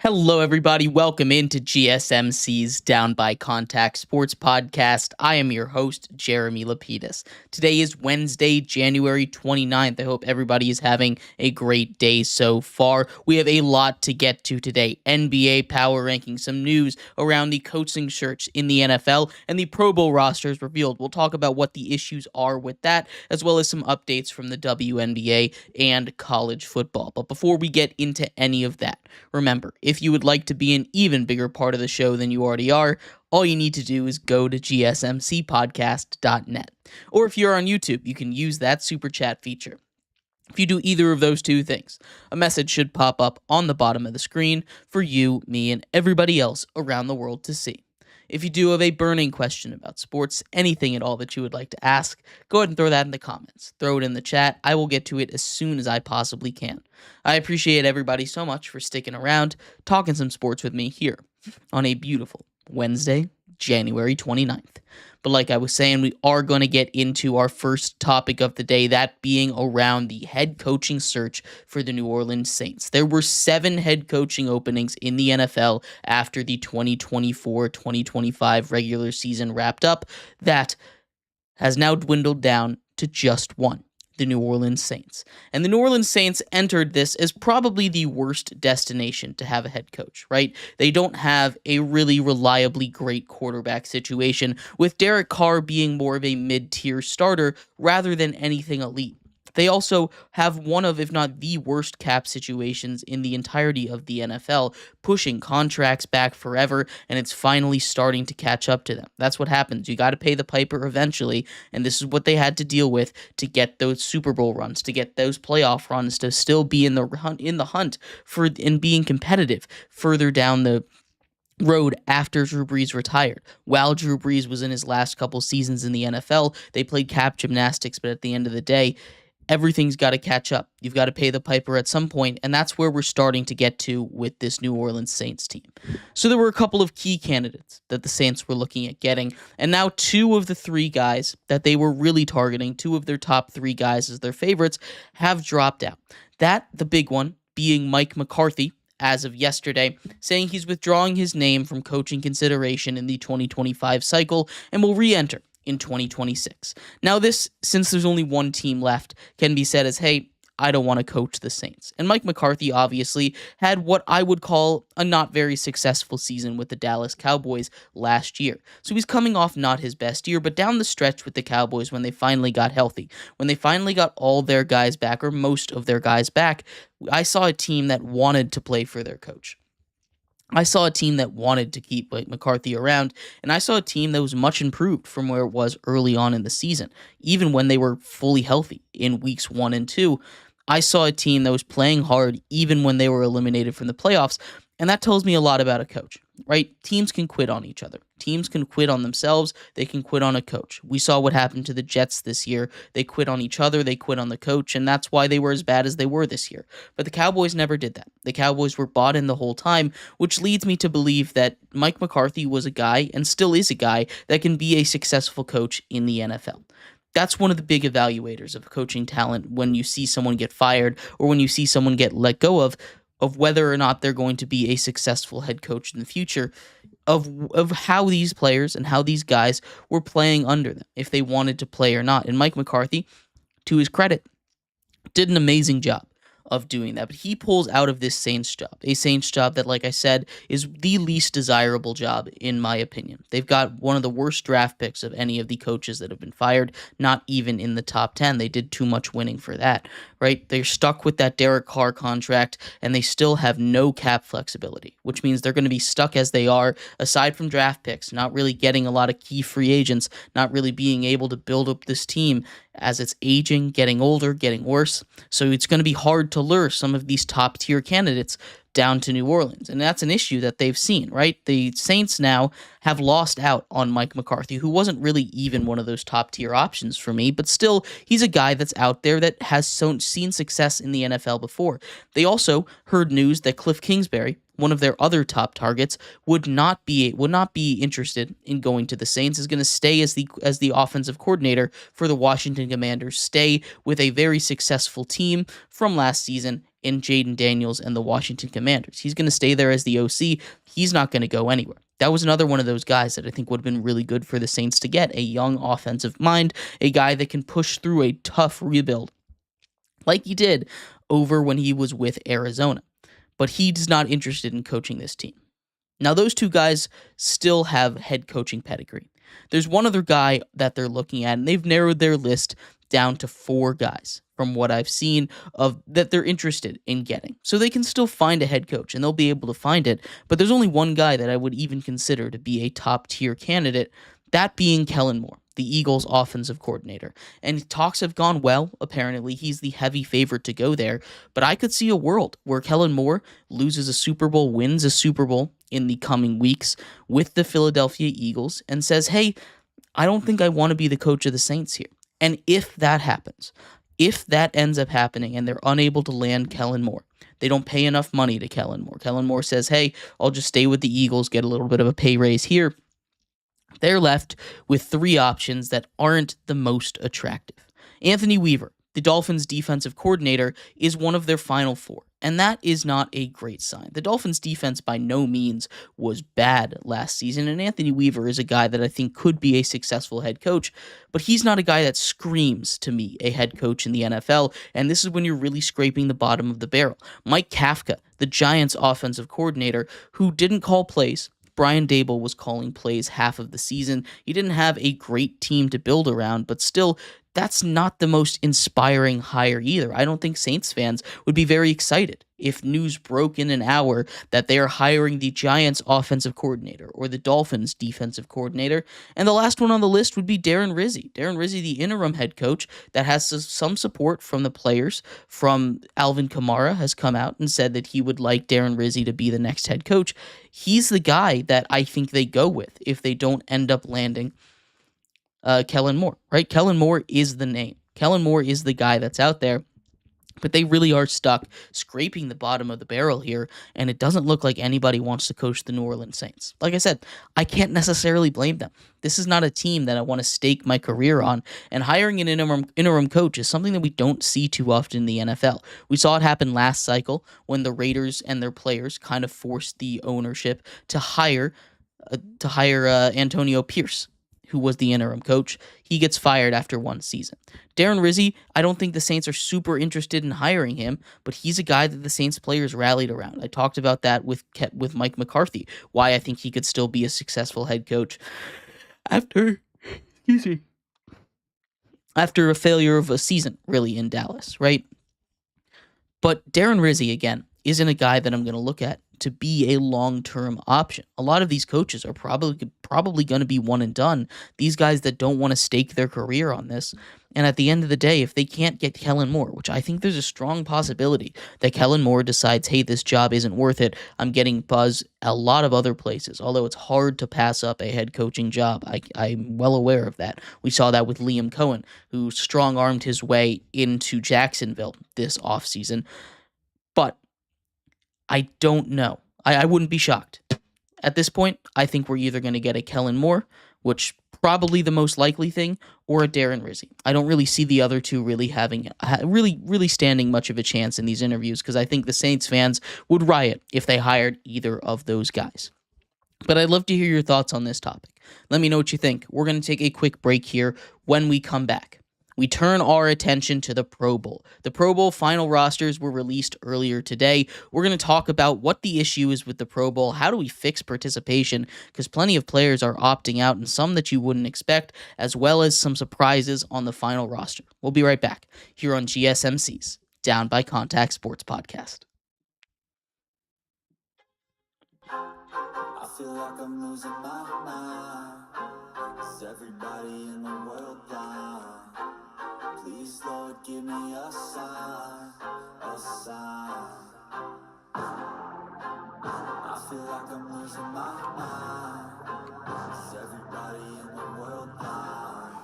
Hello, everybody. Welcome into GSMC's Down by Contact Sports Podcast. I am your host, Jeremy Lapidus. Today is Wednesday, January 29th. I hope everybody is having a great day so far. We have a lot to get to today. NBA power rankings, some news around the coaching search in the NFL, and the Pro Bowl rosters revealed. We'll talk about what the issues are with that, as well as some updates from the WNBA and college football. But before we get into any of that, remember, if you would like to be an even bigger part of the show than you already are, all you need to do is go to gsmcpodcast.net. Or if you're on YouTube, you can use that super chat feature. If you do either of those two things, a message should pop up on the bottom of the screen for you, me, and everybody else around the world to see. If you do have a burning question about sports, anything at all that you would like to ask, go ahead and throw that in the comments. Throw it in the chat. I will get to it as soon as I possibly can. I appreciate everybody so much for sticking around, talking some sports with me here on a beautiful Wednesday, January 29th. But like I was saying, we are going to get into our first topic of the day, that being around the head coaching search for the New Orleans Saints. There were 7 head coaching openings in the NFL after the 2024-2025 regular season wrapped up. That has now dwindled down to just one. The New Orleans Saints. And the New Orleans Saints entered this as probably the worst destination to have a head coach, right? They don't have a really reliably great quarterback situation, with Derek Carr being more of a mid-tier starter rather than anything elite. They also have one of, if not the worst cap situations in the entirety of the NFL, pushing contracts back forever, and it's finally starting to catch up to them. That's what happens. You got to pay the piper eventually, and this is what they had to deal with to get those Super Bowl runs, to get those playoff runs, to still be in the hunt for and being competitive further down the road after Drew Brees retired. While Drew Brees was in his last couple seasons in the NFL, they played cap gymnastics, but at the end of the day, everything's got to catch up. You've got to pay the piper at some point, and that's where we're starting to get to with this New Orleans Saints team. So there were a couple of key candidates that the Saints were looking at getting, and now 2 of the 3 guys that they were really targeting, 2 of their top 3 guys as their favorites, have dropped out. The big one, being Mike McCarthy, as of yesterday, saying he's withdrawing his name from coaching consideration in the 2025 cycle and will re-enter in 2026. Now this, since there's only one team left, can be said as, hey, I don't want to coach the Saints. And Mike McCarthy obviously had what I would call a not very successful season with the Dallas Cowboys last year. So he's coming off not his best year, but down the stretch with the Cowboys when they finally got healthy, when they finally got all their guys back, or most of their guys back, I saw a team that wanted to play for their coach. I saw a team that wanted to keep Mike McCarthy around, and I saw a team that was much improved from where it was early on in the season. Even when they were fully healthy in weeks 1 and 2, I saw a team that was playing hard even when they were eliminated from the playoffs, and that tells me a lot about a coach, right? Teams can quit on each other. Teams can quit on themselves. They can quit on a coach. We saw what happened to the Jets this year. They quit on each other. They quit on the coach, and that's why they were as bad as they were this year. But the Cowboys never did that. The Cowboys were bought in the whole time, which leads me to believe that Mike McCarthy was a guy, and still is a guy, that can be a successful coach in the NFL. That's one of the big evaluators of coaching talent when you see someone get fired or when you see someone get let go of whether or not they're going to be a successful head coach in the future, of how these players and how these guys were playing under them, if they wanted to play or not. And Mike McCarthy, to his credit, did an amazing job of doing that. But he pulls out of this Saints job, a Saints job that, like I said, is the least desirable job in my opinion. They've got one of the worst draft picks of any of the coaches that have been fired, not even in the top 10. They did too much winning for that, right? They're stuck with that Derek Carr contract, and they still have no cap flexibility, which means they're going to be stuck as they are, aside from draft picks, not really getting a lot of key free agents, not really being able to build up this team as it's aging, getting older, getting worse. So it's going to be hard to lure some of these top-tier candidates down to New Orleans. And that's an issue that they've seen, right? The Saints now have lost out on Mike McCarthy, who wasn't really even one of those top-tier options for me, but still, he's a guy that's out there that has seen success in the NFL before. They also heard news that Cliff Kingsbury, one of their other top targets, would not be interested in going to the Saints, is going to stay as the offensive coordinator for the Washington Commanders, stay with a very successful team from last season, in Jaden Daniels and the Washington Commanders. He's going to stay there as the OC. He's not going to go anywhere. That was another one of those guys that I think would have been really good for the Saints to get, a young offensive mind, a guy that can push through a tough rebuild like he did over when he was with Arizona. But he's not interested in coaching this team. Now, those two guys still have head coaching pedigree. There's one other guy that they're looking at, and they've narrowed their list down to 4 guys from what I've seen of that they're interested in getting. So they can still find a head coach, and they'll be able to find it. But there's only one guy that I would even consider to be a top-tier candidate, that being Kellen Moore, the Eagles' offensive coordinator. And talks have gone well. Apparently, he's the heavy favorite to go there. But I could see a world where Kellen Moore loses a Super Bowl, wins a Super Bowl in the coming weeks with the Philadelphia Eagles, and says, hey, I don't think I want to be the coach of the Saints here. And if that happens, if that ends up happening and they're unable to land Kellen Moore, they don't pay enough money to Kellen Moore. Kellen Moore says, hey, I'll just stay with the Eagles, get a little bit of a pay raise here. They're left with 3 options that aren't the most attractive. Anthony Weaver, the Dolphins' defensive coordinator, is one of their final 4, and that is not a great sign. The Dolphins' defense by no means was bad last season, and Anthony Weaver is a guy that I think could be a successful head coach, but he's not a guy that screams to me a head coach in the NFL, and this is when you're really scraping the bottom of the barrel. Mike Kafka, the Giants' offensive coordinator, who didn't call plays. Brian Daboll was calling plays half of the season. He didn't have a great team to build around, but still, that's not the most inspiring hire either. I don't think Saints fans would be very excited if news broke in an hour that they are hiring the Giants offensive coordinator or the Dolphins defensive coordinator. And the last one on the list would be Darren Rizzi. Darren Rizzi, the interim head coach that has some support from the players. From Alvin Kamara has come out and said that he would like Darren Rizzi to be the next head coach. He's the guy that I think they go with if they don't end up landing Kellen Moore, right? Kellen Moore is the name. Kellen Moore is the guy that's out there, but they really are stuck scraping the bottom of the barrel here, and it doesn't look like anybody wants to coach the New Orleans Saints. Like I said, I can't necessarily blame them. This is not a team that I want to stake my career on, and hiring an interim coach is something that we don't see too often in the NFL. We saw it happen last cycle when the Raiders and their players kind of forced the ownership to hire Antonio Pierce, who was the interim coach. He gets fired after 1 season. Darren Rizzi, I don't think the Saints are super interested in hiring him, but he's a guy that the Saints players rallied around. I talked about that with Mike McCarthy, why I think he could still be a successful head coach after a failure of a season, really, in Dallas, right? But Darren Rizzi, again, isn't a guy that I'm going to look at to be a long-term option. A lot of these coaches are probably going to be one and done. These guys that don't want to stake their career on this. And at the end of the day, if they can't get Kellen Moore, which I think there's a strong possibility that Kellen Moore decides, hey, this job isn't worth it, I'm getting buzz a lot of other places, although it's hard to pass up a head coaching job. I'm well aware of that. We saw that with Liam Cohen, who strong-armed his way into Jacksonville this offseason. But I don't know. I wouldn't be shocked. At this point, I think we're either going to get a Kellen Moore, which probably the most likely thing, or a Darren Rizzi. I don't really see the other two really standing much of a chance in these interviews, because I think the Saints fans would riot if they hired either of those guys. But I'd love to hear your thoughts on this topic. Let me know what you think. We're going to take a quick break here. When we come back, we turn our attention to the Pro Bowl. The Pro Bowl final rosters were released earlier today. We're going to talk about what the issue is with the Pro Bowl. How do we fix participation? Because plenty of players are opting out, and some that you wouldn't expect, as well as some surprises on the final roster. We'll be right back here on GSMC's Down by Contact Sports Podcast. I feel like I'm losing my mind. Is everybody in the world blind? Please, Lord, give me a sign, a sign. I feel like I'm losing my mind. Is everybody in the world blind?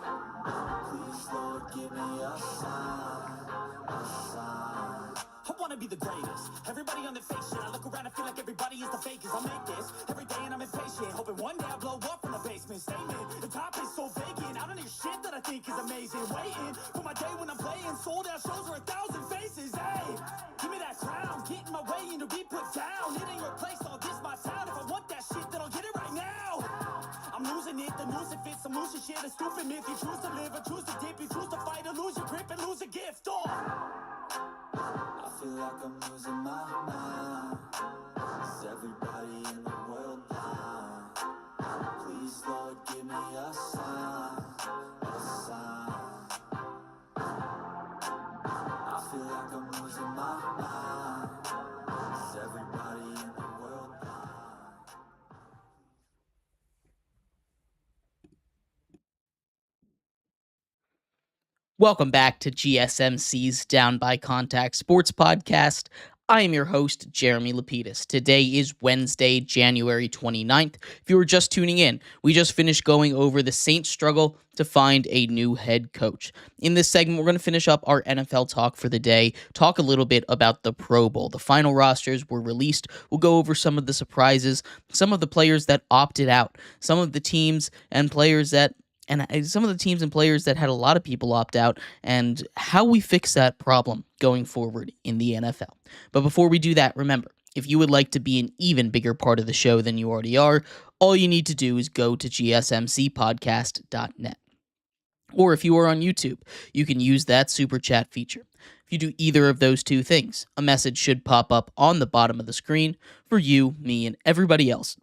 Please, Lord, give me a sign, a sign. I wanna be the greatest. Everybody on the fake shit. I look around and feel like everybody is the fakest. I make this every day and I'm impatient, hoping one day I blow up from the basement. Statement, the top is so vacant. I don't hear shit that I think is amazing. Waiting for my day when I'm playing sold out shows for 1,000 faces. Hey, give me that crowd. waiting to be put down. It ain't your place, I'll diss my town. If I want that shit, then I'll get it right now. I'm losing it, the news it fits, I'm losing shit, a stupid myth. You choose to live or choose to dip, you choose to fight or lose your grip and lose a gift. I feel like I'm losing my mind. Is everybody in the world blind? Please, Lord, give me a sign, a sign. I feel like I'm losing my mind. Is everybody in the world blind? Welcome back to GSMC's Down by Contact Sports Podcast. I am your host, Jeremy Lapidus. Today is Wednesday, January 29th. If you were just tuning in, we just finished going over the Saints' struggle to find a new head coach. In this segment, we're going to finish up our NFL talk for the day, talk a little bit about the Pro Bowl. The final rosters were released. We'll go over some of the surprises, some of the players that opted out, some of the teams and players that some of the teams and players that had a lot of people opt out, and how we fix that problem going forward in the NFL. But before we do that, remember, if you would like to be an even bigger part of the show than you already are, all you need to do is go to gsmcpodcast.net. Or if you are on YouTube, you can use that super chat feature. If you do either of those two things, a message should pop up on the bottom of the screen for you, me, and everybody else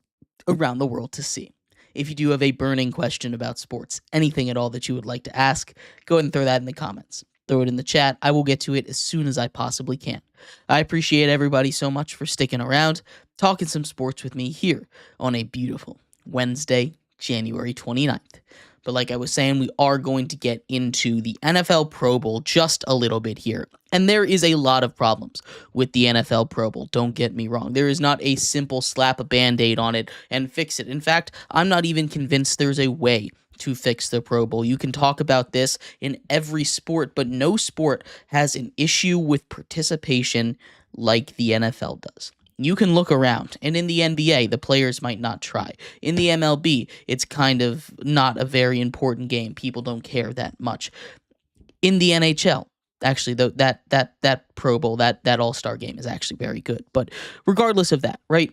around the world to see. If you do have a burning question about sports, anything at all that you would like to ask, go ahead and throw that in the comments. Throw it in the chat. I will get to it as soon as I possibly can. I appreciate everybody so much for sticking around, talking some sports with me here on a beautiful Wednesday, January 29th. But like I was saying, we are going to get into the NFL Pro Bowl just a little bit here. And there is a lot of problems with the NFL Pro Bowl, don't get me wrong. There is not a simple slap a Band-Aid on it and fix it. In fact, I'm not even convinced there's a way to fix the Pro Bowl. You can talk about this in every sport, but no sport has an issue with participation like the NFL does. You can look around, and in the NBA, the players might not try. In the MLB, it's kind of not a very important game. People don't care that much. In the NHL, actually, though, that Pro Bowl, that All-Star game is actually very good. But regardless of that, right?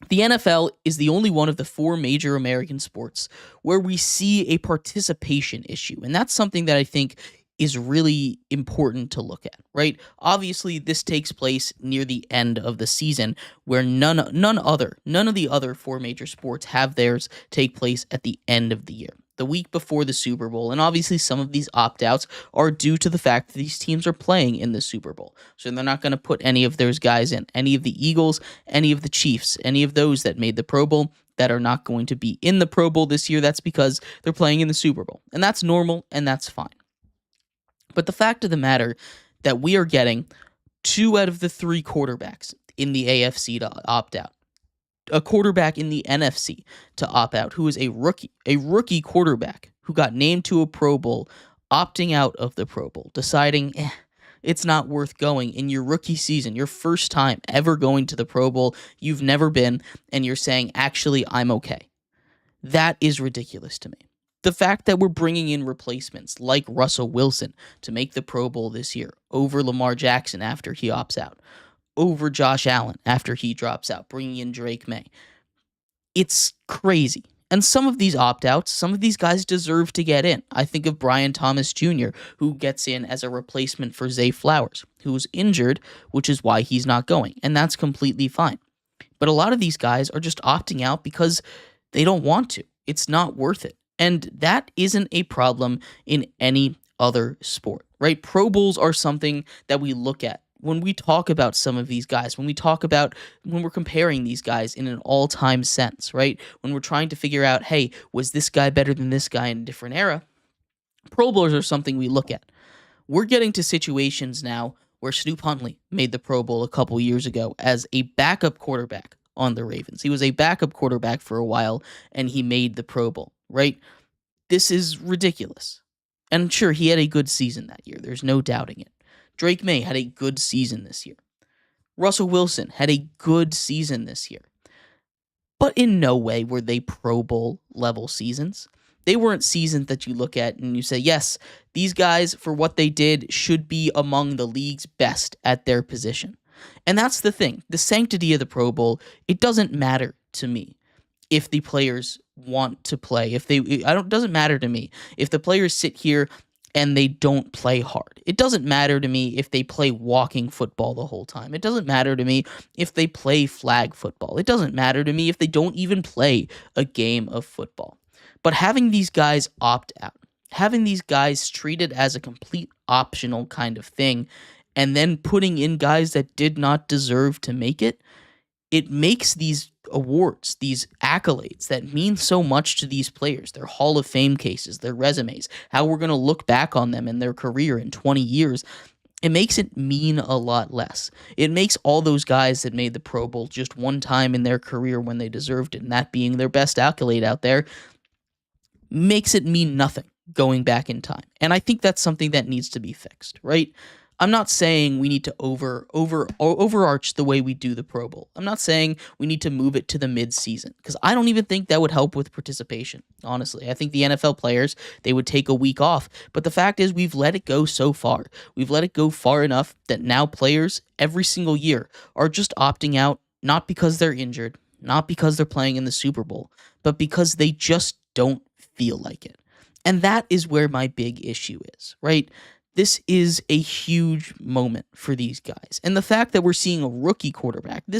The NFL is the only one of the four major American sports where we see a participation issue, and that's something that I think is really important to look at, right? Obviously, this takes place near the end of the season where none of the other four major sports have theirs take place at the end of the year, the week before the Super Bowl. And obviously, some of these opt-outs are due to the fact that these teams are playing in the Super Bowl. So they're not going to put any of those guys in. Any of the Eagles, any of the Chiefs, any of those that made the Pro Bowl that are not going to be in the Pro Bowl this year, that's because they're playing in the Super Bowl. And that's normal, and that's fine. But the fact of the matter that we are getting 2 out of the 3 quarterbacks in the AFC to opt out, a quarterback in the NFC to opt out, who is a rookie quarterback who got named to a Pro Bowl, opting out of the Pro Bowl, deciding it's not worth going in your rookie season, your first time ever going to the Pro Bowl, you've never been, and you're saying, actually, I'm okay. That is ridiculous to me. The fact that we're bringing in replacements like Russell Wilson to make the Pro Bowl this year over Lamar Jackson after he opts out, over Josh Allen after he drops out, bringing in Drake May. It's crazy. And some of these opt-outs, some of these guys deserve to get in. I think of Brian Thomas Jr., who gets in as a replacement for Zay Flowers, who's injured, which is why he's not going. And that's completely fine. But a lot of these guys are just opting out because they don't want to. It's not worth it. And that isn't a problem in any other sport, right? Pro Bowls are something that we look at when we talk about some of these guys, when we're comparing these guys in an all-time sense, right? When we're trying to figure out, hey, was this guy better than this guy in a different era? Pro Bowls are something we look at. We're getting to situations now where Snoop Huntley made the Pro Bowl a couple years ago as a backup quarterback on the Ravens. He was a backup quarterback for a while, and he made the Pro Bowl, right? This is ridiculous. And sure, he had a good season that year. There's no doubting it. Drake May had a good season this year. Russell Wilson had a good season this year. But in no way were they Pro Bowl level seasons. They weren't seasons that you look at and you say, yes, these guys, for what they did, should be among the league's best at their position. And that's the thing. The sanctity of the Pro Bowl, it doesn't matter to me if the players want to play. Doesn't matter to me if the players sit here and they don't play hard. It doesn't matter to me if they play walking football the whole time. It doesn't matter to me if they play flag football. It doesn't matter to me if they don't even play a game of football. But having these guys opt out, having these guys treated as a complete optional kind of thing, and then putting in guys that did not deserve to make it, it makes these awards, these accolades that mean so much to these players, their Hall of Fame cases, their resumes, how we're going to look back on them in their career in 20 years, it makes it mean a lot less. It makes all those guys that made the Pro Bowl just one time in their career when they deserved it, and that being their best accolade out there, makes it mean nothing going back in time. And I think that's something that needs to be fixed, right? I'm not saying we need to overarch the way we do the Pro Bowl. I'm not saying we need to move it to the mid-season, because I don't even think that would help with participation, honestly. I think the NFL players, they would take a week off. But the fact is, we've let it go so far. We've let it go far enough that now players every single year are just opting out, not because they're injured, not because they're playing in the Super Bowl, but because they just don't feel like it. And that is where my big issue is, right? This is a huge moment for these guys. And the fact that we're seeing a rookie quarterback in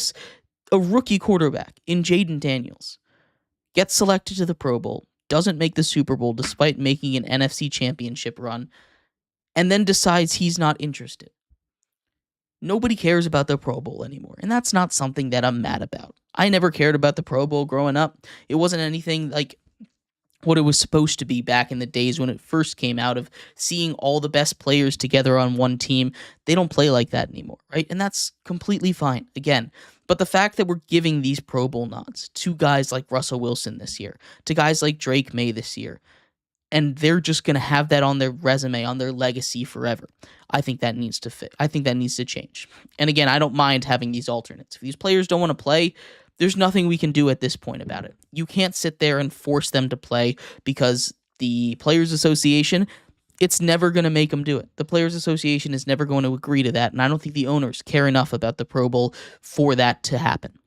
Jaden Daniels, gets selected to the Pro Bowl, doesn't make the Super Bowl despite making an NFC championship run, and then decides he's not interested. Nobody cares about the Pro Bowl anymore, and that's not something that I'm mad about. I never cared about the Pro Bowl growing up. It wasn't anything like what it was supposed to be back in the days when it first came out, of seeing all the best players together on one team. They don't play like that anymore, right? And that's completely fine, again. But the fact that we're giving these Pro Bowl nods to guys like Russell Wilson this year, to guys like Drake May this year, and they're just going to have that on their resume, on their legacy forever, I think that needs to fit. I think that needs to change. And again, I don't mind having these alternates. If these players don't want to play, there's nothing we can do at this point about it. You can't sit there and force them to play, because the Players Association, it's never going to make them do it. The Players Association is never going to agree to that, and I don't think the owners care enough about the Pro Bowl for that to happen.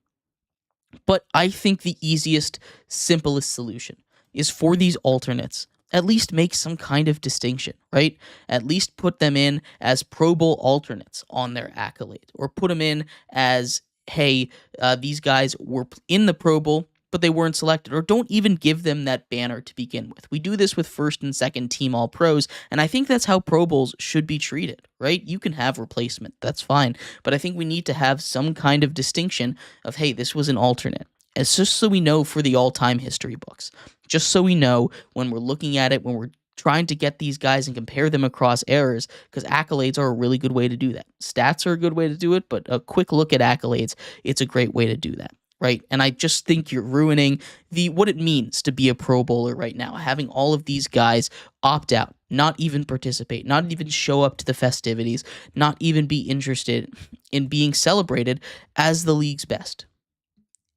But I think the easiest, simplest solution is for these alternates, at least make some kind of distinction, right? At least put them in as Pro Bowl alternates on their accolade, or put them in as, hey, these guys were in the Pro Bowl, but they weren't selected, or don't even give them that banner to begin with. We do this with first and second team All-Pros, and I think that's how Pro Bowls should be treated, right? You can have replacement, that's fine, but I think we need to have some kind of distinction of, hey, this was an alternate. It's just so we know for the all-time history books, just so we know when we're looking at it, when we're trying to get these guys and compare them across eras, because accolades are a really good way to do that. Stats are a good way to do it, but a quick look at accolades, it's a great way to do that, right? And I just think you're ruining what it means to be a Pro Bowler right now, having all of these guys opt out, not even participate, not even show up to the festivities, not even be interested in being celebrated as the league's best.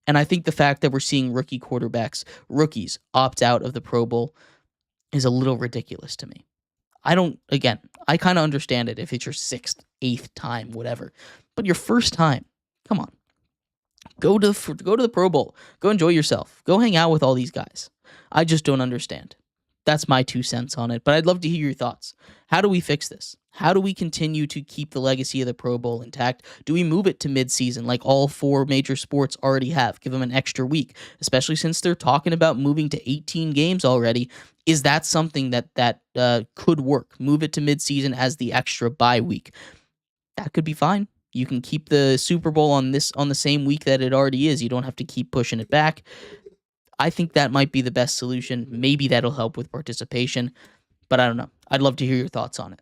And I think the fact that we're seeing rookies opt out of the Pro Bowl is a little ridiculous to me. I kind of understand it if it's your 6th, 8th time, whatever. But your first time, come on. Go to the Pro Bowl. Go enjoy yourself. Go hang out with all these guys. I just don't understand. That's my 2 cents on it, but I'd love to hear your thoughts. How do we fix this? How do we continue to keep the legacy of the Pro Bowl intact? Do we move it to mid-season like all 4 major sports already have? Give them an extra week, especially since they're talking about moving to 18 games already. Is that something that could work? Move it to mid-season as the extra bye week. That could be fine. You can keep the Super Bowl on the same week that it already is. You don't have to keep pushing it back. I think that might be the best solution. Maybe that'll help with participation, but I don't know. I'd love to hear your thoughts on it.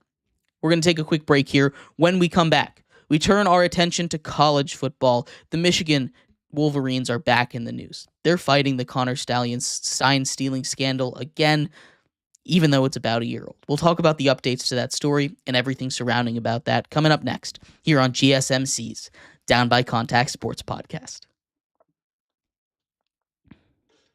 We're going to take a quick break here. When we come back, we turn our attention to college football. The Michigan Wolverines are back in the news. They're fighting the Connor Stalions sign-stealing scandal again, even though it's about a year old. We'll talk about the updates to that story and everything surrounding about that coming up next here on GSMC's Down by Contact Sports Podcast.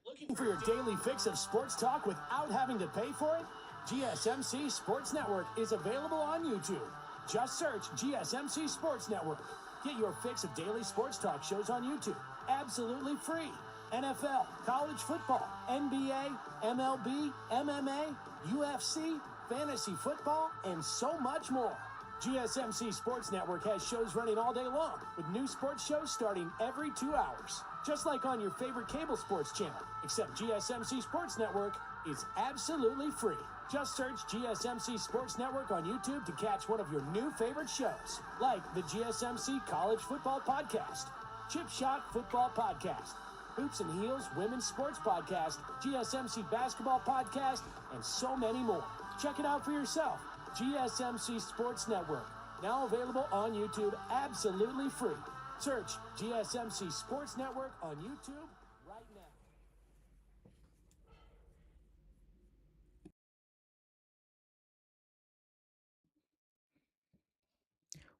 Looking for your daily fix of sports talk without having to pay for it? GSMC Sports Network is available on YouTube. Just search GSMC Sports Network. Get your fix of daily sports talk shows on YouTube, absolutely free. NFL, college football, NBA, MLB, MMA, UFC, fantasy football, and so much more. GSMC Sports Network has shows running all day long, with new sports shows starting every 2 hours. Just like on your favorite cable sports channel, except GSMC Sports Network is absolutely free. Just search GSMC Sports Network on YouTube to catch one of your new favorite shows, like the GSMC College Football Podcast, Chip Shot Football Podcast, Hoops and Heels Women's Sports Podcast, GSMC Basketball Podcast, and so many more. Check it out for yourself. GSMC Sports Network, now available on YouTube absolutely free. Search GSMC Sports Network on YouTube right now.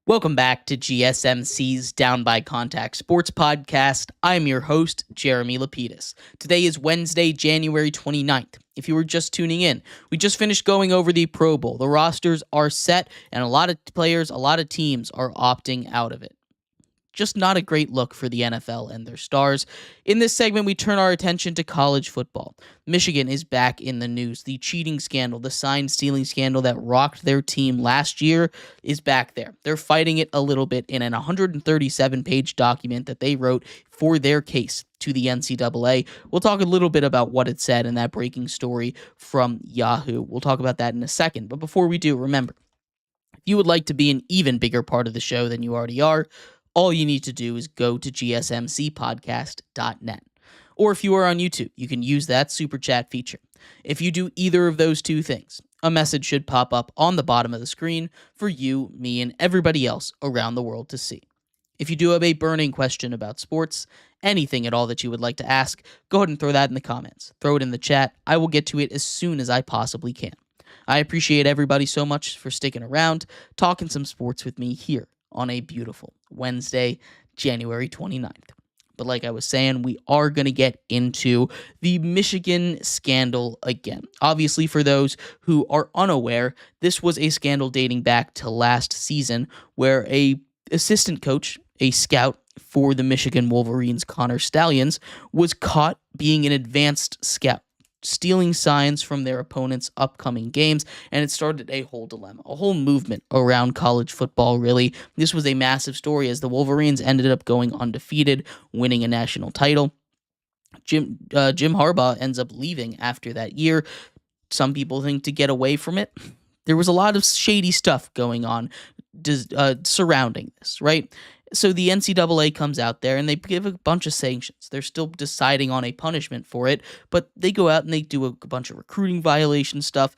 Welcome back to GSMC's Down by Contact Sports Podcast. I'm your host, Jeremy Lapidus. Today is Wednesday, January 29th. If you were just tuning in, we just finished going over the Pro Bowl. The rosters are set, and a lot of players, a lot of teams are opting out of it. Just not a great look for the NFL and their stars. In this segment, we turn our attention to college football. Michigan is back in the news. The cheating scandal, the sign-stealing scandal that rocked their team last year is back there. They're fighting it a little bit in an 137-page document that they wrote for their case to the NCAA. We'll talk a little bit about what it said in that breaking story from Yahoo. We'll talk about that in a second. But before we do, remember, if you would like to be an even bigger part of the show than you already are, all you need to do is go to gsmcpodcast.net. Or if you are on YouTube, you can use that super chat feature. If you do either of those two things, a message should pop up on the bottom of the screen for you, me, and everybody else around the world to see. If you do have a burning question about sports, anything at all that you would like to ask, go ahead and throw that in the comments. Throw it in the chat. I will get to it as soon as I possibly can. I appreciate everybody so much for sticking around, talking some sports with me here on a beautiful Wednesday, January 29th. But like I was saying, we are going to get into the Michigan scandal again. Obviously, for those who are unaware, this was a scandal dating back to last season where a assistant coach, a scout for the Michigan Wolverines, Connor Stallions, was caught being an advanced scout, stealing signs from their opponents' upcoming games, and it started a whole dilemma, a whole movement around college football, really. This was a massive story as the Wolverines ended up going undefeated, winning a national title. Jim Harbaugh ends up leaving after that year. Some people think to get away from it. There was a lot of shady stuff going on surrounding this, right? So the NCAA comes out there and they give a bunch of sanctions. They're still deciding on a punishment for it, but they go out and they do a bunch of recruiting violation stuff,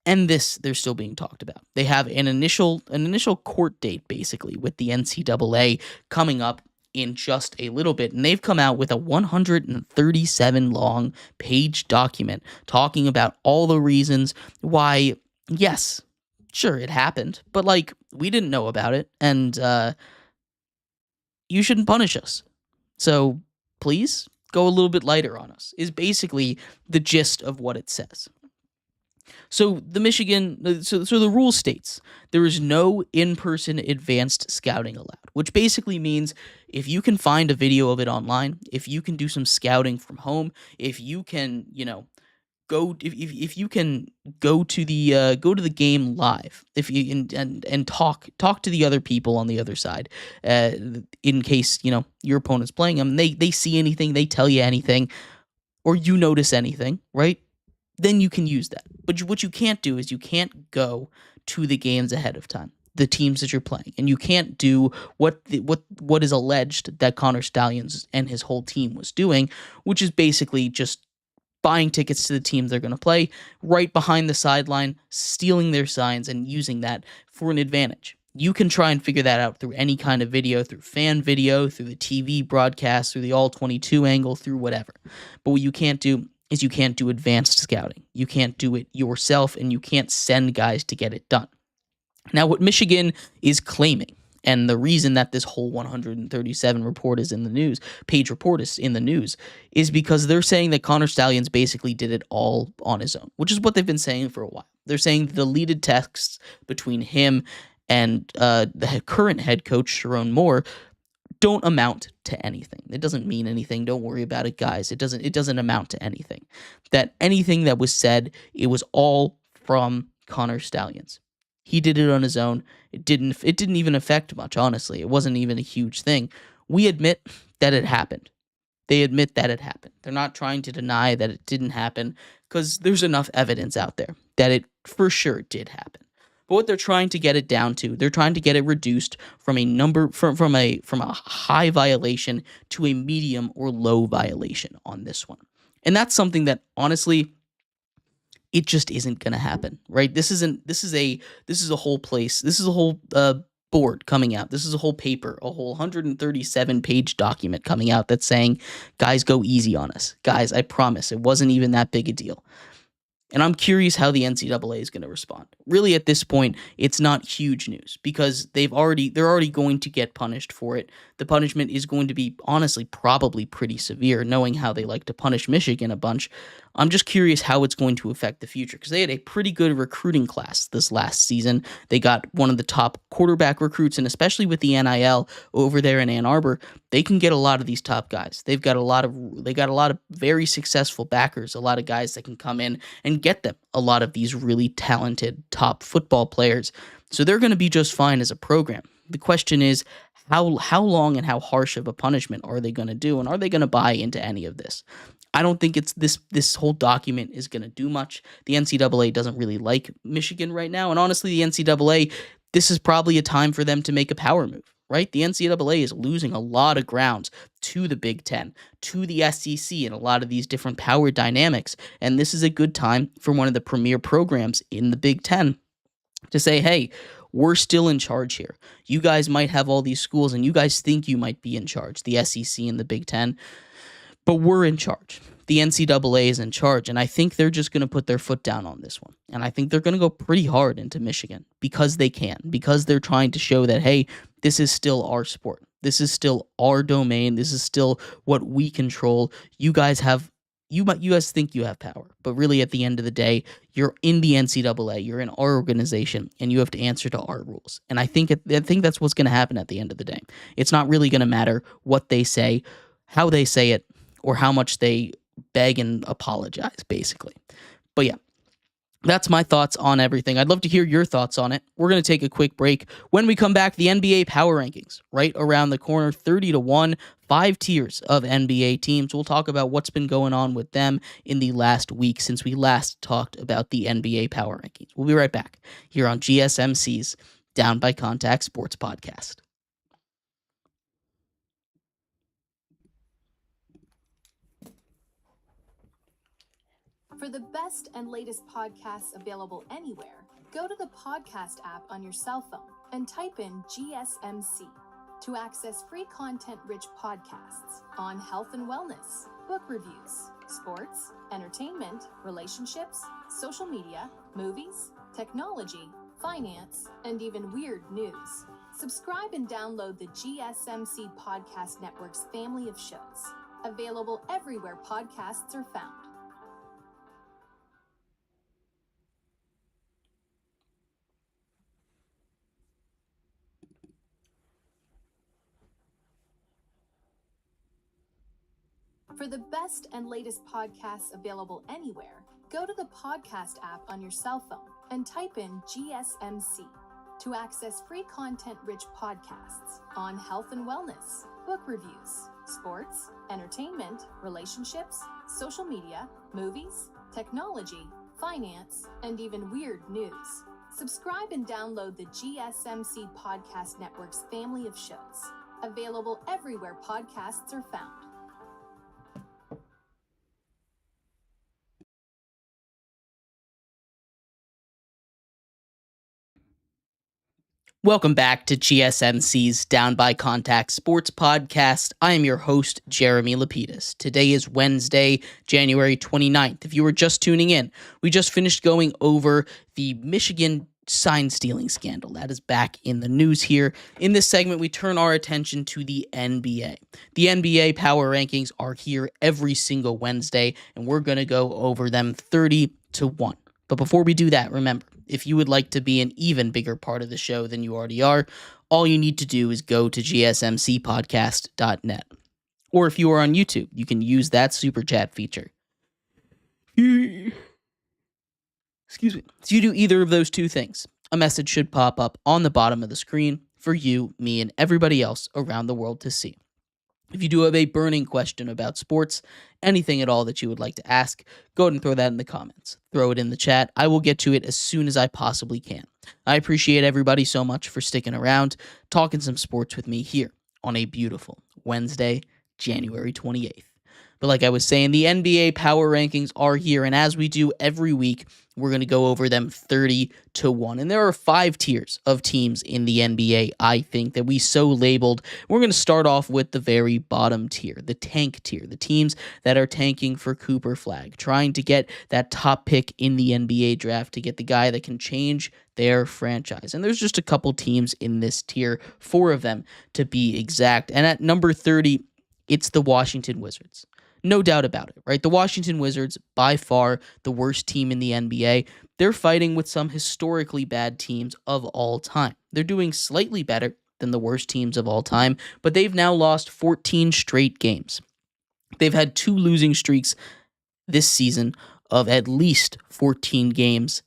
and this they're still being talked about. They have an initial court date basically with the NCAA coming up in just a little bit, and they've come out with a 137 long page document talking about all the reasons why, yes, sure, it happened, but like we didn't know about it, and you shouldn't punish us. So please go a little bit lighter on us, is basically the gist of what it says. So the rule states there is no in-person advanced scouting allowed, which basically means if you can find a video of it online, if you can do some scouting from home, if you can, if you can go to the game live, if you and talk to the other people on the other side, in case your opponent's playing them, they see anything, they tell you anything, or you notice anything, right? Then you can use that. But what you can't do is you can't go to the games ahead of time, the teams that you're playing, and you can't do what is alleged that Connor Stallions and his whole team was doing, which is basically just buying tickets to the teams they're going to play right behind the sideline, stealing their signs, and using that for an advantage. You can try and figure that out through any kind of video, through fan video, through the TV broadcast, through the all-22 angle, through whatever. But what you can't do is you can't do advanced scouting. You can't do it yourself, and you can't send guys to get it done. Now, what Michigan is claiming, and the reason that this whole 137 report is in the news, page report is in the news, is because they're saying that Connor Stallions basically did it all on his own, which is what they've been saying for a while. They're saying the deleted texts between him and the current head coach, Sharon Moore, don't amount to anything. It doesn't mean anything. Don't worry about it, guys. It doesn't amount to anything. That anything that was said, it was all from Connor Stallions. He did it on his own. It didn't even affect much, honestly. It wasn't even a huge thing. We admit that it happened. They admit that it happened. They're not trying to deny that it didn't happen because there's enough evidence out there that it for sure did happen. But what they're trying to get it down to, they're trying to get it reduced from a high violation to a medium or low violation on this one. And that's something that honestly it just isn't going to happen, right? This is a whole place. This is a whole board coming out. This is a whole paper, a whole 137-page document coming out that's saying, guys, go easy on us. Guys, I promise it wasn't even that big a deal. And I'm curious how the NCAA is going to respond. Really, at this point, it's not huge news because they're already going to get punished for it. The punishment is going to be, honestly, probably pretty severe, knowing how they like to punish Michigan a bunch. I'm just curious how it's going to affect the future because they had a pretty good recruiting class this last season. They got one of the top quarterback recruits, and especially with the NIL over there in Ann Arbor, they can get a lot of these top guys. They got a lot of very successful backers, a lot of guys that can come in and get them a lot of these really talented top football players. So they're going to be just fine as a program. The question is, how long and how harsh of a punishment are they going to do, and are they going to buy into any of this? I don't think it's this whole document is going to do much. The NCAA doesn't really like Michigan right now, and honestly, the NCAA, this is probably a time for them to make a power move, right? The NCAA is losing a lot of grounds to the Big Ten, to the SEC, and a lot of these different power dynamics, and this is a good time for one of the premier programs in the Big Ten to say, hey, we're still in charge here. You guys might have all these schools, and you guys think you might be in charge, the SEC and the Big Ten, but we're in charge. The NCAA is in charge, and I think they're just going to put their foot down on this one. And I think they're going to go pretty hard into Michigan because they can, because they're trying to show that, hey, this is still our sport. This is still our domain. This is still what we control. You guys think you have power, but really at the end of the day, you're in the NCAA, you're in our organization, and you have to answer to our rules. And I think that's what's going to happen at the end of the day. It's not really going to matter what they say, how they say it, or how much they beg and apologize, basically. But yeah, that's my thoughts on everything. I'd love to hear your thoughts on it. We're going to take a quick break. When we come back, the NBA power rankings right around the corner, 30-1, 5 tiers of NBA teams. We'll talk about what's been going on with them in the last week since we last talked about the NBA power rankings. We'll be right back here on GSMC's Down by Contact Sports Podcast. For the best and latest podcasts available anywhere, go to the podcast app on your cell phone and type in GSMC to access free content-rich podcasts on health and wellness, book reviews, sports, entertainment, relationships, social media, movies, technology, finance, and even weird news. Subscribe and download the GSMC Podcast Network's family of shows, available everywhere podcasts are found. For the best and latest podcasts available anywhere, go to the podcast app on your cell phone and type in GSMC to access free content-rich podcasts on health and wellness, book reviews, sports, entertainment, relationships, social media, movies, technology, finance, and even weird news. Subscribe and download the GSMC Podcast Network's family of shows, available everywhere podcasts are found. Welcome back to GSMC's Down by Contact Sports Podcast. I am your host, Jeremy Lapidus. Today is Wednesday, January 29th. If you were just tuning in, we just finished going over the Michigan sign stealing scandal. That is back in the news here. In this segment, we turn our attention to the NBA. The NBA power rankings are here every single Wednesday, and we're going to go over them 30-1. But before we do that, remember, if you would like to be an even bigger part of the show than you already are, all you need to do is go to gsmcpodcast.net. Or if you are on YouTube, you can use that super chat feature. Excuse me. If you do either of those two things, a message should pop up on the bottom of the screen for you, me, and everybody else around the world to see. If you do have a burning question about sports, anything at all that you would like to ask, go ahead and throw that in the comments. Throw it in the chat. I will get to it as soon as I possibly can. I appreciate everybody so much for sticking around, talking some sports with me here on a beautiful Wednesday, January 28th. But like I was saying, the NBA power rankings are here, and as we do every week, we're going to go over them 30-1. And there are 5 tiers of teams in the NBA, I think, that we so labeled. We're going to start off with the very bottom tier, the tank tier, the teams that are tanking for Cooper Flag, trying to get that top pick in the NBA draft, to get the guy that can change their franchise. And there's just a couple teams in this tier, 4 of them to be exact. And at number 30, it's the Washington Wizards. No doubt about it, right? The Washington Wizards, by far the worst team in the NBA. They're fighting with some historically bad teams of all time. They're doing slightly better than the worst teams of all time, but they've now lost 14 straight games. They've had 2 losing streaks this season of at least 14 games,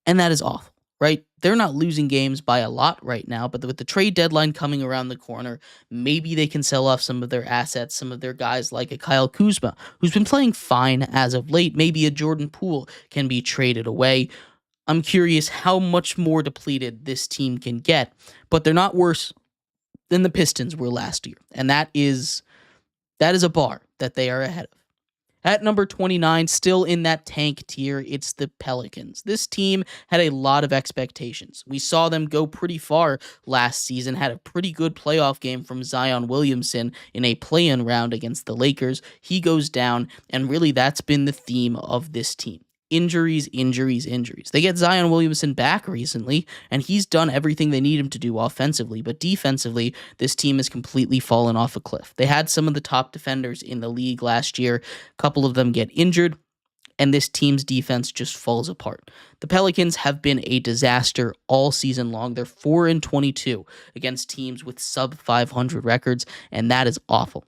and that is awful, right? They're not losing games by a lot right now, but with the trade deadline coming around the corner, maybe they can sell off some of their assets, some of their guys like a Kyle Kuzma, who's been playing fine as of late. Maybe a Jordan Poole can be traded away. I'm curious how much more depleted this team can get, but they're not worse than the Pistons were last year, and that is a bar that they are ahead of. At number 29, still in that tank tier, it's the Pelicans. This team had a lot of expectations. We saw them go pretty far last season, had a pretty good playoff game from Zion Williamson in a play-in round against the Lakers. He goes down, and really that's been the theme of this team. Injuries, injuries, injuries. They get Zion Williamson back recently, and he's done everything they need him to do offensively, but defensively, this team has completely fallen off a cliff. They had some of the top defenders in the league last year. A couple of them get injured, and this team's defense just falls apart. The Pelicans have been a disaster all season long. They're 4-22 against teams with sub-500 records, and that is awful.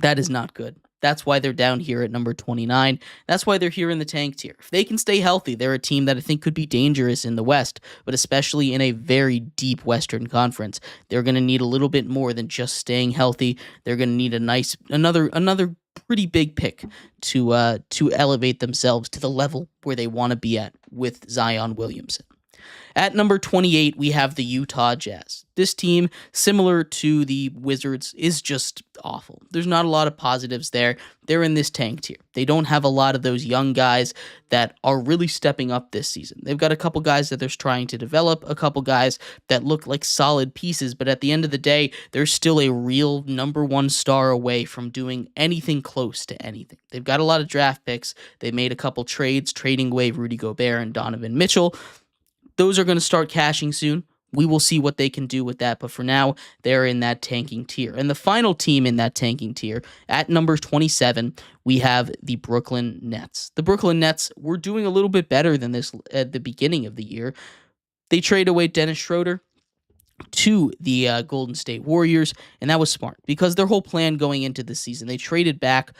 That is not good. That's why they're down here at number 29. That's why they're here in the tank tier. If they can stay healthy, they're a team that I think could be dangerous in the West, but especially in a very deep Western Conference. They're going to need a little bit more than just staying healthy. They're going to need another pretty big pick to elevate themselves to the level where they want to be at with Zion Williamson. At number 28, we have the Utah Jazz. This team, similar to the Wizards, is just awful. There's not a lot of positives there. They're in this tank tier. They don't have a lot of those young guys that are really stepping up this season. They've got a couple guys that they're trying to develop, a couple guys that look like solid pieces, but at the end of the day, they're still a real number 1 star away from doing anything close to anything. They've got a lot of draft picks. They made a couple trades, trading away Rudy Gobert and Donovan Mitchell. Those are going to start cashing soon. We will see what they can do with that, but for now, they're in that tanking tier. And the final team in that tanking tier, at number 27, we have the Brooklyn Nets. The Brooklyn Nets were doing a little bit better than this at the beginning of the year. They trade away Dennis Schroeder to the Golden State Warriors, and that was smart because their whole plan going into the season, they traded back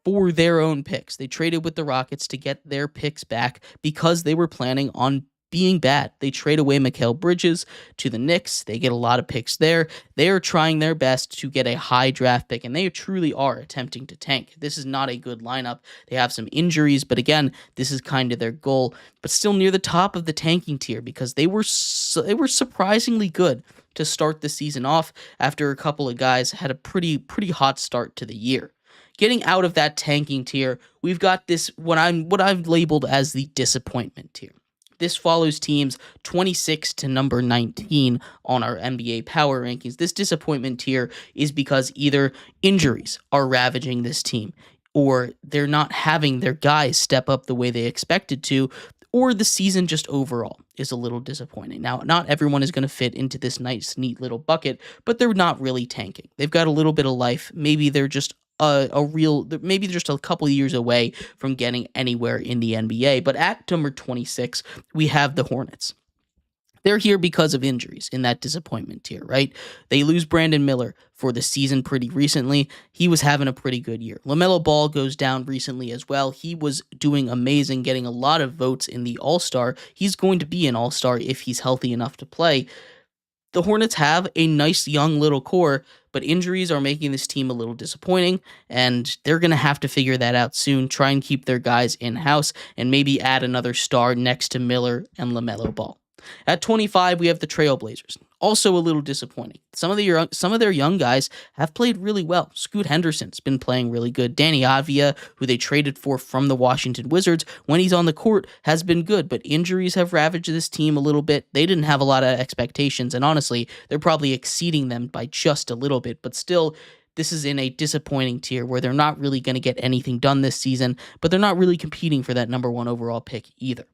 for their own picks. They traded with the Rockets to get their picks back because they were planning on being bad. They trade away Mikal Bridges to the Knicks. They get a lot of picks there. They are trying their best to get a high draft pick, and they truly are attempting to tank. This is not a good lineup. They have some injuries, but again, this is kind of their goal, but still near the top of the tanking tier because they were surprisingly good to start the season off after a couple of guys had a pretty hot start to the year. Getting out of that tanking tier, we've got this what I've labeled as the disappointment tier. This follows teams 26 to number 19 on our NBA power rankings. This disappointment tier is because either injuries are ravaging this team, or they're not having their guys step up the way they expected to, or the season just overall is a little disappointing. Now, not everyone is going to fit into this nice, neat little bucket, but they're not really tanking. They've got a little bit of life. Maybe they're just maybe just a couple years away from getting anywhere in the NBA. But at number 26, we have the Hornets. They're here because of injuries in that disappointment tier, right? They lose Brandon Miller for the season pretty recently. He was having a pretty good year. LaMelo Ball goes down recently as well. He was doing amazing, getting a lot of votes in the All-Star. He's going to be an All-Star if he's healthy enough to play. The Hornets have a nice young little core, but injuries are making this team a little disappointing, and they're going to have to figure that out soon, try and keep their guys in-house, and maybe add another star next to Miller and LaMelo Ball. At 25, we have the Trailblazers. Also a little disappointing. Some of their young guys have played really well. Scoot Henderson's been playing really good. Danny Avia, who they traded for from the Washington Wizards, when he's on the court, has been good, but injuries have ravaged this team a little bit. They didn't have a lot of expectations, and honestly, they're probably exceeding them by just a little bit, but still, this is in a disappointing tier where they're not really going to get anything done this season, but they're not really competing for that number 1 overall pick either.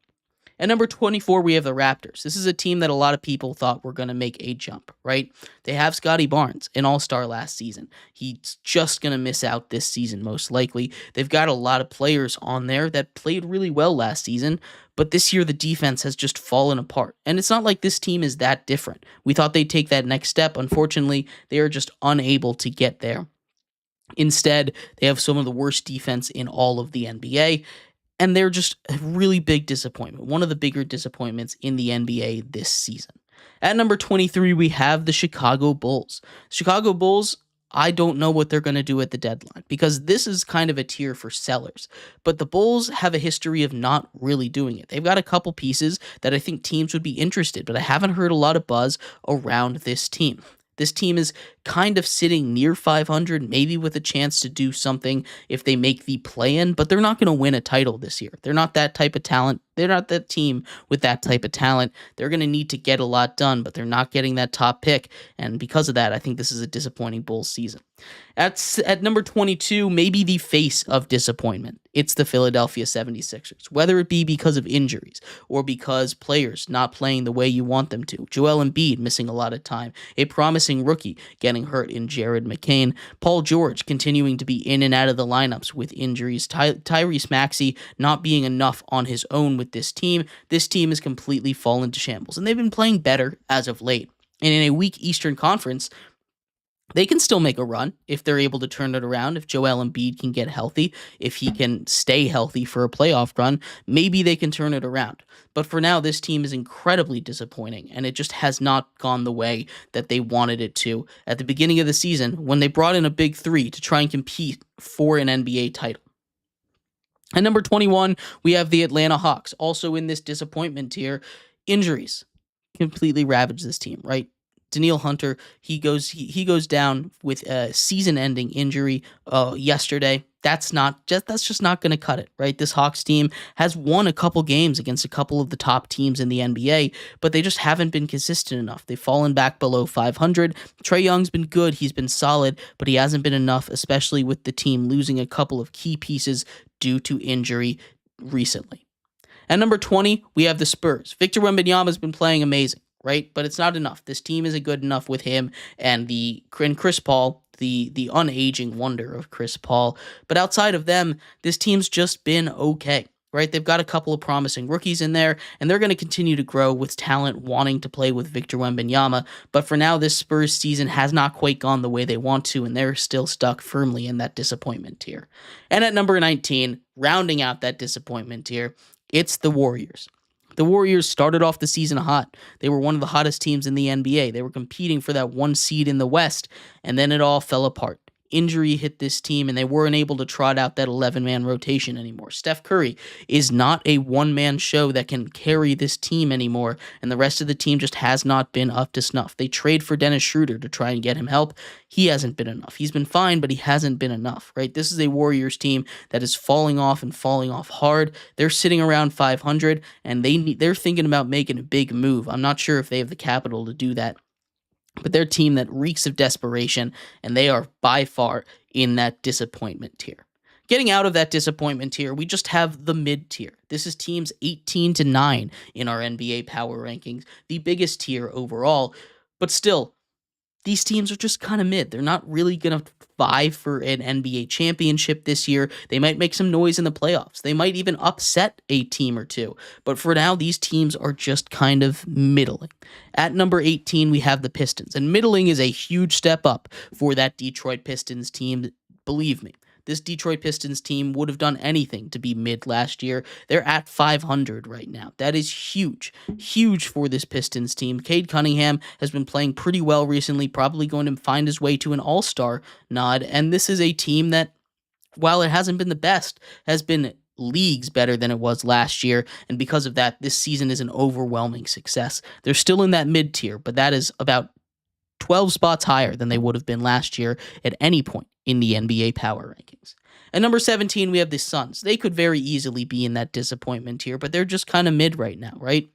At number 24, we have the Raptors. This is a team that a lot of people thought were going to make a jump, right? They have Scotty Barnes, an all-star last season. He's just going to miss out this season, most likely. They've got a lot of players on there that played really well last season, but this year the defense has just fallen apart. And it's not like this team is that different. We thought they'd take that next step. Unfortunately, they are just unable to get there. Instead, they have some of the worst defense in all of the NBA. And they're just a really big disappointment. One of the bigger disappointments in the NBA this season. At number 23, we have the Chicago Bulls. Chicago Bulls, I don't know what they're going to do at the deadline because this is kind of a tier for sellers. But the Bulls have a history of not really doing it. They've got a couple pieces that I think teams would be interested, but I haven't heard a lot of buzz around this team. This team is kind of sitting near 500, maybe with a chance to do something if they make the play-in, but they're not going to win a title this year. They're not that type of talent. They're not that team with that type of talent. They're going to need to get a lot done, but they're not getting that top pick, and because of that, I think this is a disappointing Bulls season. At number 22, maybe the face of disappointment. It's the Philadelphia 76ers, whether it be because of injuries or because players not playing the way you want them to. Joel Embiid missing a lot of time, a promising rookie getting hurt in Jared McCain, Paul George continuing to be in and out of the lineups with injuries, Tyrese Maxey not being enough on his own with this team. This team has completely fallen to shambles, and they've been playing better as of late. And in a weak Eastern Conference, they can still make a run if they're able to turn it around, if Joel Embiid can get healthy, if he can stay healthy for a playoff run, maybe they can turn it around. But for now, this team is incredibly disappointing, and it just has not gone the way that they wanted it to at the beginning of the season when they brought in a big three to try and compete for an NBA title. At number 21, we have the Atlanta Hawks, also in this disappointment tier. Injuries completely ravaged this team, right? Daniil Hunter, he goes down with a season-ending injury yesterday. That's just not going to cut it, right? This Hawks team has won a couple games against a couple of the top teams in the NBA, but they just haven't been consistent enough. They've fallen back below 500. Trae Young's been good. He's been solid, but he hasn't been enough, especially with the team losing a couple of key pieces due to injury recently. At number 20, we have the Spurs. Victor Wembanyama's been playing amazing, right? But it's not enough. This team isn't good enough with him and Chris Paul, the unaging wonder of Chris Paul. But outside of them, this team's just been okay, right? They've got a couple of promising rookies in there, and they're going to continue to grow with talent wanting to play with Victor Wembanyama. But for now, this Spurs season has not quite gone the way they want to, and they're still stuck firmly in that disappointment tier. And at number 19, rounding out that disappointment tier, it's the Warriors. The Warriors started off the season hot. They were one of the hottest teams in the NBA. They were competing for that 1 seed in the West, and then it all fell apart. Injury hit this team, and they weren't able to trot out that 11-man rotation anymore. Steph Curry is not a one-man show that can carry this team anymore, and the rest of the team just has not been up to snuff. They trade for Dennis Schroeder to try and get him help. He hasn't been enough. He's been fine, but he hasn't been enough, right? This is a Warriors team that is falling off hard. They're sitting around 500, and they're thinking about making a big move. I'm not sure if they have the capital to do that. But they're a team that reeks of desperation, and they are by far in that disappointment tier. Getting out of that disappointment tier, we just have the mid tier. This is teams 18 to 9 in our NBA power rankings, the biggest tier overall. But still, these teams are just kind of mid. They're not really going to vie for an NBA championship this year. They might make some noise in the playoffs. They might even upset a team or two. But for now, these teams are just kind of middling. At number 18, we have the Pistons. And middling is a huge step up for that Detroit Pistons team. Believe me, this Detroit Pistons team would have done anything to be mid last year. They're at 500 right now. That is huge, huge for this Pistons team. Cade Cunningham has been playing pretty well recently, probably going to find his way to an all-star nod. And this is a team that, while it hasn't been the best, has been leagues better than it was last year. And because of that, this season is an overwhelming success. They're still in that mid tier, but that is about 12 spots higher than they would have been last year at any point in the NBA power rankings. At number 17, we have the Suns. They could very easily be in that disappointment tier, but they're just kind of mid right now, right?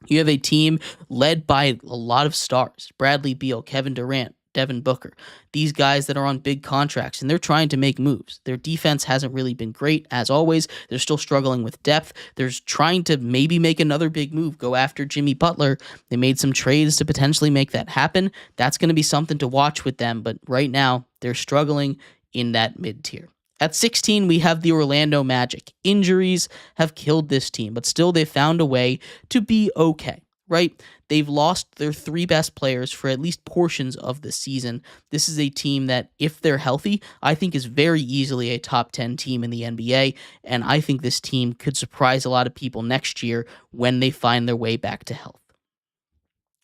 You have a team led by a lot of stars. Bradley Beal, Kevin Durant, Devin Booker. These guys that are on big contracts, and they're trying to make moves. Their defense hasn't really been great, as always. They're still struggling with depth. They're trying to maybe make another big move, go after Jimmy Butler. They made some trades to potentially make that happen. That's going to be something to watch with them, but right now, they're struggling in that mid-tier. At 16, we have the Orlando Magic. Injuries have killed this team, but still they found a way to be okay, right? They've lost their three best players for at least portions of the season. This is a team that, if they're healthy, I think is very easily a top 10 team in the NBA, and I think this team could surprise a lot of people next year when they find their way back to health.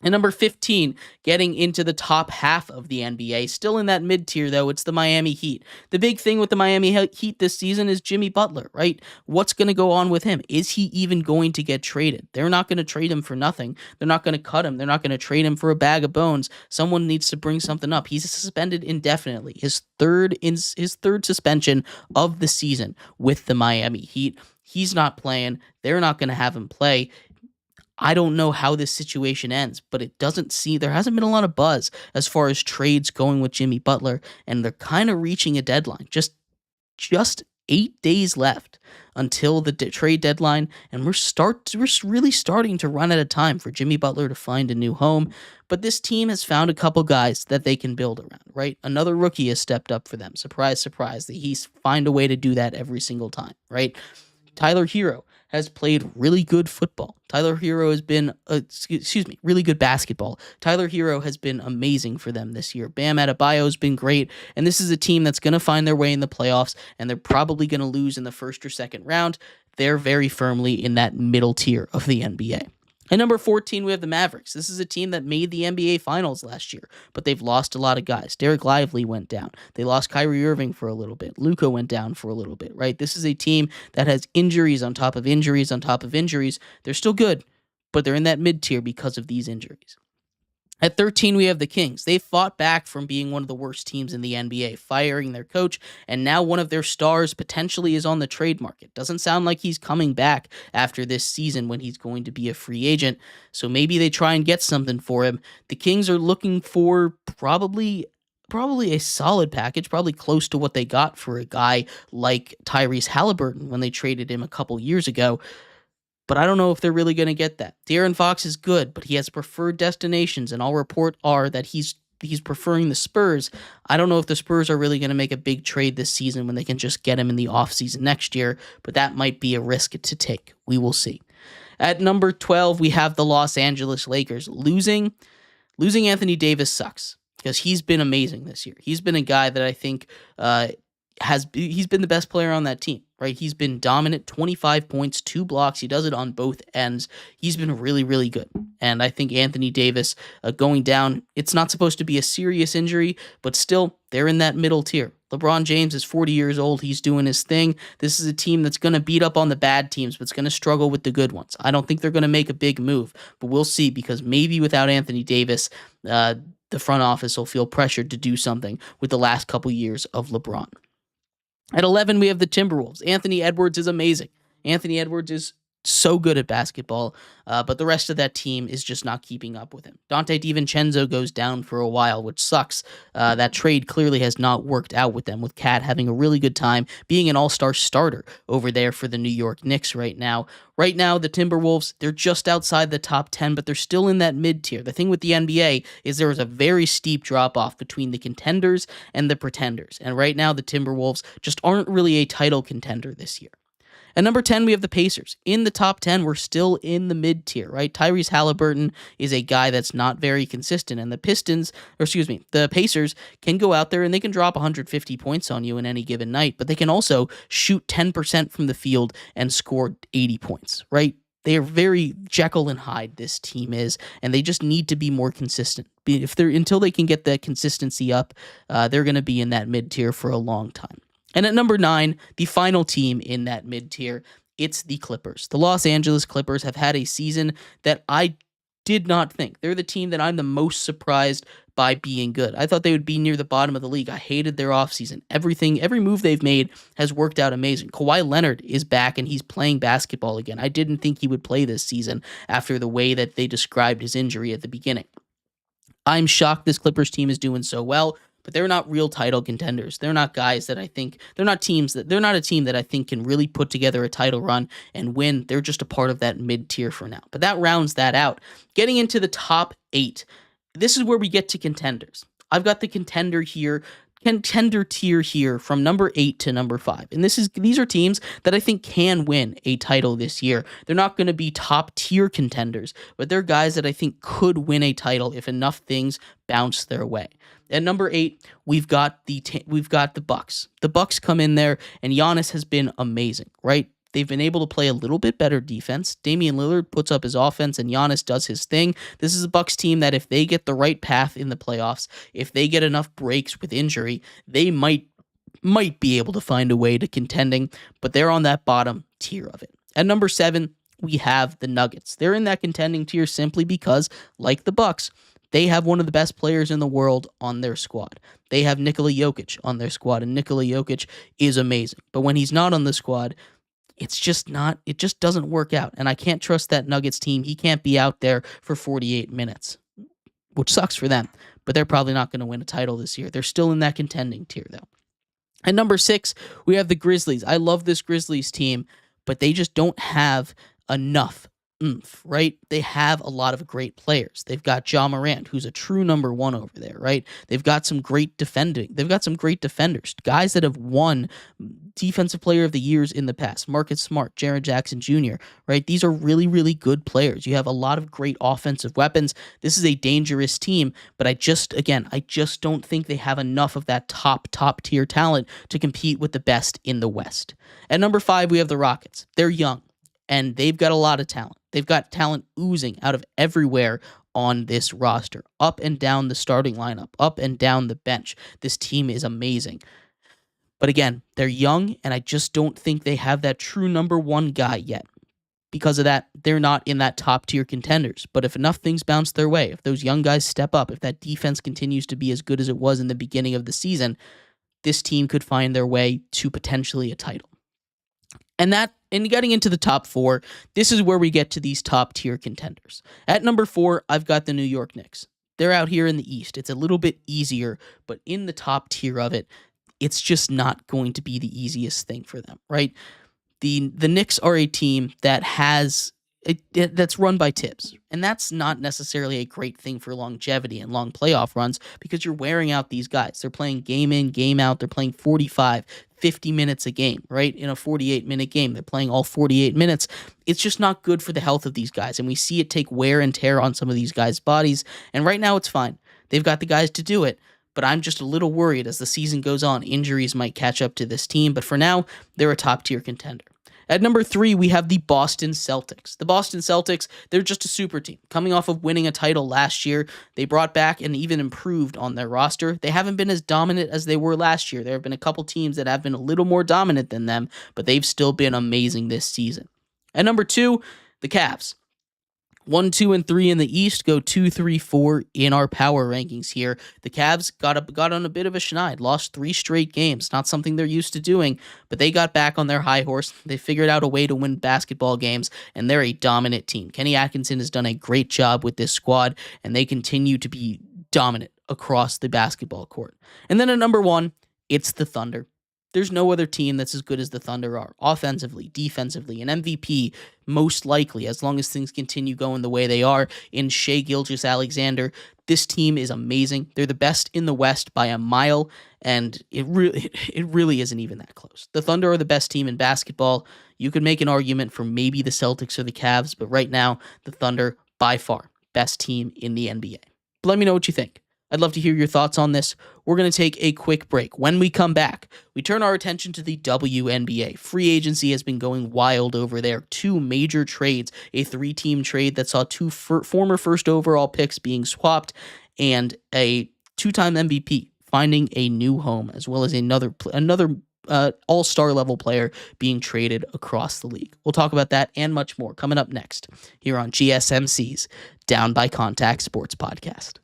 And number 15, getting into the top half of the NBA, still in that mid-tier, though, it's the Miami Heat. The big thing with the Miami Heat this season is Jimmy Butler, right? What's going to go on with him? Is he even going to get traded? They're not going to trade him for nothing. They're not going to cut him. They're not going to trade him for a bag of bones. Someone needs to bring something up. He's suspended indefinitely. His third suspension of the season with the Miami Heat. He's not playing. They're not going to have him play. I don't know how this situation ends, but there hasn't been a lot of buzz as far as trades going with Jimmy Butler, and they're kind of reaching a deadline. Just 8 days left until the trade deadline, and we're really starting to run out of time for Jimmy Butler to find a new home. But this team has found a couple guys that they can build around, right? Another rookie has stepped up for them. Surprise, surprise. He's find a way to do that every single time, right? Tyler Hero has played really good football. Tyler Hero has been, really good basketball. Tyler Hero has been amazing for them this year. Bam Adebayo has been great, and this is a team that's going to find their way in the playoffs, and they're probably going to lose in the first or second round. They're very firmly in that middle tier of the NBA. At number 14, we have the Mavericks. This is a team that made the NBA Finals last year, but they've lost a lot of guys. Derek Lively went down. They lost Kyrie Irving for a little bit. Luka went down for a little bit, right? This is a team that has injuries on top of injuries on top of injuries. They're still good, but they're in that mid-tier because of these injuries. At 13, we have the Kings. They fought back from being one of the worst teams in the NBA, firing their coach, and now one of their stars potentially is on the trade market. Doesn't sound like he's coming back after this season when he's going to be a free agent, so maybe they try and get something for him. The Kings are looking for probably a solid package, probably close to what they got for a guy like Tyrese Halliburton when they traded him a couple years ago. But I don't know if they're really going to get that. De'Aaron Fox is good, but he has preferred destinations, and all reports are that he's preferring the Spurs. I don't know if the Spurs are really going to make a big trade this season when they can just get him in the offseason next year, but that might be a risk to take. We will see. At number 12, we have the Los Angeles Lakers. Losing Anthony Davis because he's been amazing this year. He's been a guy that I think he's been the best player on that team, right? He's been dominant, 25 points, 2 blocks. He does it on both ends. He's been really, really good. And I think Anthony Davis going down, it's not supposed to be a serious injury, but still, they're in that middle tier. LeBron James is 40 years old. He's doing his thing. This is a team that's going to beat up on the bad teams, but it's going to struggle with the good ones. I don't think they're going to make a big move, but we'll see, because maybe without Anthony Davis, the front office will feel pressured to do something with the last couple years of LeBron. At 11, we have the Timberwolves. Anthony Edwards is amazing. Anthony Edwards is so good at basketball, but the rest of that team is just not keeping up with him. Dante DiVincenzo goes down for a while, which sucks. That trade clearly has not worked out with them, with Cat having a really good time being an all-star starter over there for the New York Knicks right now. Right now, the Timberwolves, they're just outside the top 10, but they're still in that mid-tier. The thing with the NBA is there is a very steep drop-off between the contenders and the pretenders, and right now the Timberwolves just aren't really a title contender this year. At number 10, we have the Pacers. In the top 10, we're still in the mid-tier, right? Tyrese Halliburton is a guy that's not very consistent, and the Pacers can go out there and they can drop 150 points on you in any given night, but they can also shoot 10% from the field and score 80 points, right? They are very Jekyll and Hyde, this team is, and they just need to be more consistent. Until they can get that consistency up, they're going to be in that mid-tier for a long time. And at number 9, the final team in that mid-tier, it's the Clippers. The Los Angeles Clippers have had a season that I did not think. They're the team that I'm the most surprised by being good. I thought they would be near the bottom of the league. I hated their offseason. Every move they've made has worked out amazing. Kawhi Leonard is back and he's playing basketball again. I didn't think he would play this season after the way that they described his injury at the beginning. I'm shocked this Clippers team is doing so well, but they're not real title contenders. They're not guys that I think, they're not a team that I think can really put together a title run and win. They're just a part of that mid-tier for now. But that rounds that out. Getting into the top 8, this is where we get to contenders. I've got the contender tier here from number 8 to number 5. And these are teams that I think can win a title this year. They're not going to be top tier contenders, but they're guys that I think could win a title if enough things bounce their way. At number 8, we've got the Bucks. The Bucks come in there, and Giannis has been amazing, right? They've been able to play a little bit better defense. Damian Lillard puts up his offense, and Giannis does his thing. This is a Bucks team that if they get the right path in the playoffs, if they get enough breaks with injury, they might be able to find a way to contending, but they're on that bottom tier of it. At number 7, we have the Nuggets. They're in that contending tier simply because, like the Bucks, they have one of the best players in the world on their squad. They have Nikola Jokic on their squad, and Nikola Jokic is amazing. But when he's not on the squad, it just doesn't work out. And I can't trust that Nuggets team. He can't be out there for 48 minutes, which sucks for them. But they're probably not going to win a title this year. They're still in that contending tier, though. At number 6, we have the Grizzlies. I love this Grizzlies team, but they just don't have enough oomph, right? They have a lot of great players. They've got Ja Morant, who's a true number 1 over there, right? They've got some great defending. They've got some great defenders, guys that have won Defensive Player of the Years in the past. Marcus Smart, Jaren Jackson Jr., right? These are really, really good players. You have a lot of great offensive weapons. This is a dangerous team, but I just don't think they have enough of that top tier talent to compete with the best in the West. At number 5, we have the Rockets. They're young, and they've got a lot of talent. They've got talent oozing out of everywhere on this roster, up and down the starting lineup, up and down the bench. This team is amazing. But again, they're young, and I just don't think they have that true number 1 guy yet. Because of that, they're not in that top-tier contenders. But if enough things bounce their way, if those young guys step up, if that defense continues to be as good as it was in the beginning of the season, this team could find their way to potentially a title. And getting into the top 4, this is where we get to these top-tier contenders. At number 4, I've got the New York Knicks. They're out here in the East. It's a little bit easier, but in the top tier of it, it's just not going to be the easiest thing for them, right? The Knicks are a team that that's run by Tibbs, and that's not necessarily a great thing for longevity and long playoff runs because you're wearing out these guys. They're playing game in, game out. They're playing 45, 50 minutes a game, right? In a 48-minute game, they're playing all 48 minutes. It's just not good for the health of these guys, and we see it take wear and tear on some of these guys' bodies, and right now it's fine. They've got the guys to do it, but I'm just a little worried as the season goes on. Injuries might catch up to this team, but for now, they're a top-tier contender. At number 3, we have the Boston Celtics. The Boston Celtics, they're just a super team. Coming off of winning a title last year, they brought back and even improved on their roster. They haven't been as dominant as they were last year. There have been a couple teams that have been a little more dominant than them, but they've still been amazing this season. At number 2, the Cavs. 1, 2, and 3 in the East go 2, 3, 4 in our power rankings here. The Cavs got on a bit of a schneid, lost 3 straight games. Not something they're used to doing, but they got back on their high horse. They figured out a way to win basketball games, and they're a dominant team. Kenny Atkinson has done a great job with this squad, and they continue to be dominant across the basketball court. And then at number 1, it's the Thunder. There's no other team that's as good as the Thunder are, offensively, defensively, an MVP, most likely, as long as things continue going the way they are in Shai Gilgeous-Alexander. This team is amazing. They're the best in the West by a mile, and it really isn't even that close. The Thunder are the best team in basketball. You could make an argument for maybe the Celtics or the Cavs, but right now, the Thunder, by far, best team in the NBA. But let me know what you think. I'd love to hear your thoughts on this. We're going to take a quick break. When we come back, we turn our attention to the WNBA. Free agency has been going wild over there. 2 major trades, a 3-team trade that saw 2 former first overall picks being swapped, and a 2-time MVP finding a new home, as well as another all-star level player being traded across the league. We'll talk about that and much more coming up next here on GSMC's Down by Contact Sports Podcast.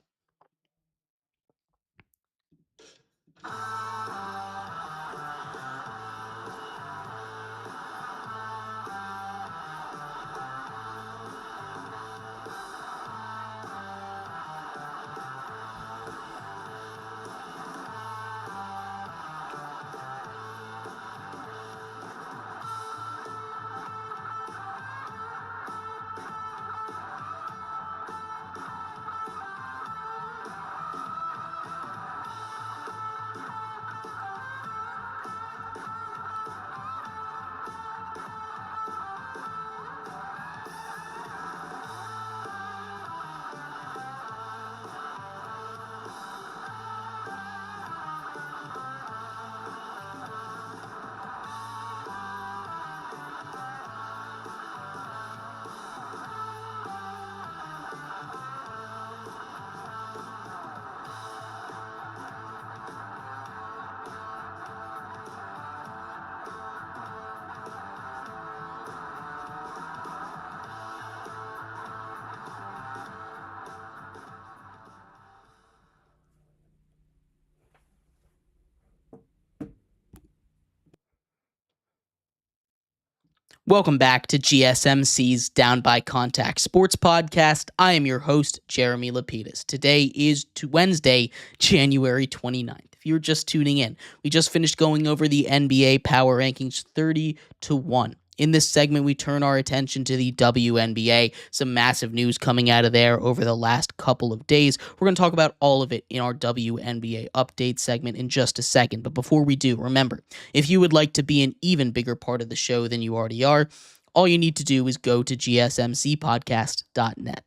Welcome back to GSMC's Down by Contact Sports Podcast. I am your host, Jeremy Lapidus. Today is Wednesday, January 29th. If you're just tuning in, we just finished going over the NBA Power Rankings 30-1. In this segment, we turn our attention to the WNBA. Some massive news coming out of there over the last couple of days. We're going to talk about all of it in our WNBA update segment in just a second. But before we do, remember, if you would like to be an even bigger part of the show than you already are, all you need to do is go to gsmcpodcast.net.